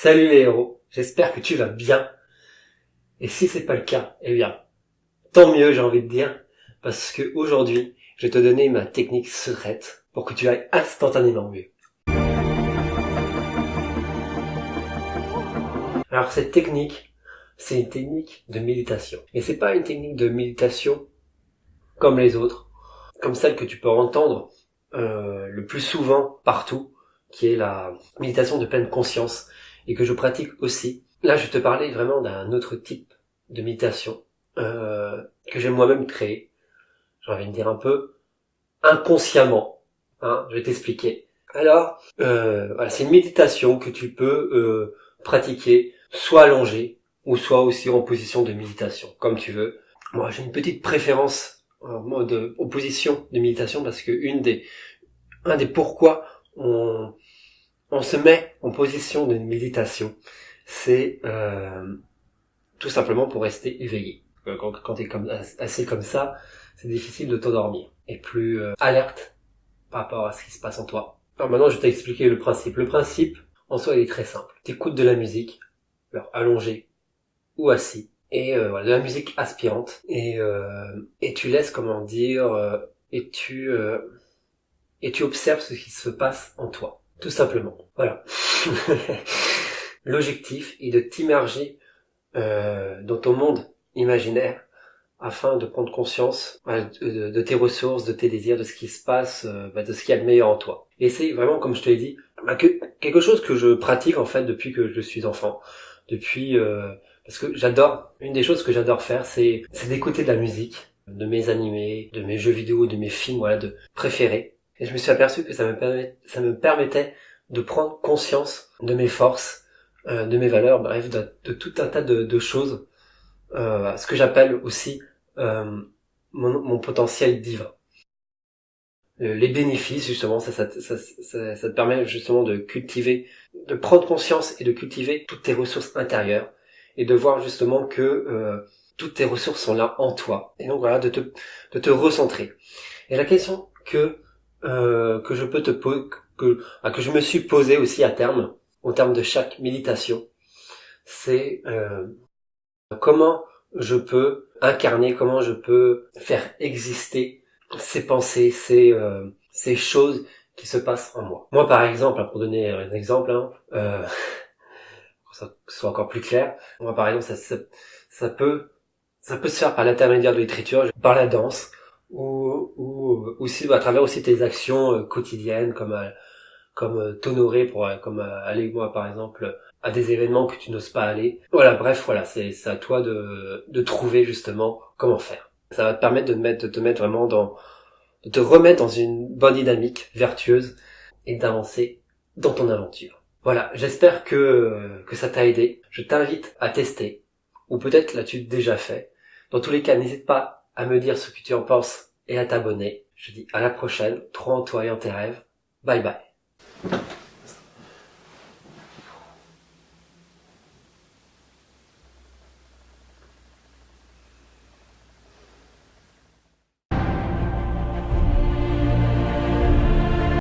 Salut les héros, j'espère que tu vas bien. Et si c'est pas le cas, eh bien, tant mieux j'ai envie de dire, parce que aujourd'hui, je vais te donner ma technique secrète pour que tu ailles instantanément mieux. Alors cette technique, c'est une technique de méditation. Et c'est pas une technique de méditation comme les autres, comme celle que tu peux entendre le plus souvent partout, qui est la méditation de pleine conscience, et que je pratique aussi. Là, je vais te parler vraiment d'un autre type de méditation que j'ai moi-même créé. J'ai envie de dire un peu inconsciemment. Je vais t'expliquer. Alors, voilà, c'est une méditation que tu peux pratiquer soit allongée ou soit aussi en position de méditation, comme tu veux. Moi, j'ai une petite préférence en mode en position de méditation parce que un des pourquoi on se met en position de méditation, c'est tout simplement pour rester éveillé. Quand tu es assis comme ça, c'est difficile de t'endormir et plus alerte par rapport à ce qui se passe en toi. Alors maintenant, je vais t'expliquer le principe. Le principe, en soi, il est très simple. Tu écoutes de la musique, alors allongé ou assis, et voilà, de la musique aspirante, et tu laisses, comment dire, et tu observes ce qui se passe en toi. Tout simplement. Voilà. L'objectif est de t'immerger dans ton monde imaginaire afin de prendre conscience de tes ressources, de tes désirs, de ce qui se passe, de ce qu'il y a de meilleur en toi. Et c'est vraiment, comme je te l'ai dit, quelque chose que je pratique en fait depuis que je suis enfant. Parce que une des choses que j'adore faire, c'est d'écouter de la musique, de mes animés, de mes jeux vidéo, de mes films, voilà, de préférés. Et je me suis aperçu que ça me permettait de prendre conscience de mes forces, de mes valeurs, bref, de tout un tas de choses, ce que j'appelle aussi mon potentiel divin. Les bénéfices, justement, ça te permet justement de prendre conscience et de cultiver toutes tes ressources intérieures et de voir justement que toutes tes ressources sont là en toi. Et donc voilà, de te recentrer. Et la question que je peux te poser, que je me suis posé aussi à terme, au terme de chaque méditation, c'est comment je peux incarner, comment je peux faire exister ces pensées, ces choses qui se passent en moi. Moi, par exemple, pour donner un exemple, pour que ça soit encore plus clair, moi, par exemple, ça peut se faire par l'intermédiaire de l'écriture, par la danse, ou aussi à travers aussi tes actions quotidiennes, comme t'honorer comme aller, moi, par exemple, à des événements que tu n'oses pas aller. Voilà, bref, voilà, c'est à toi de trouver justement comment faire. Ça va te permettre de te mettre vraiment de te remettre dans une bonne dynamique vertueuse et d'avancer dans ton aventure. Voilà, j'espère que ça t'a aidé. Je t'invite à tester, ou peut-être l'as-tu déjà fait. Dans tous les cas, n'hésite pas à me dire ce que tu en penses et à t'abonner. Je te dis à la prochaine, crois en toi et en tes rêves. Bye bye.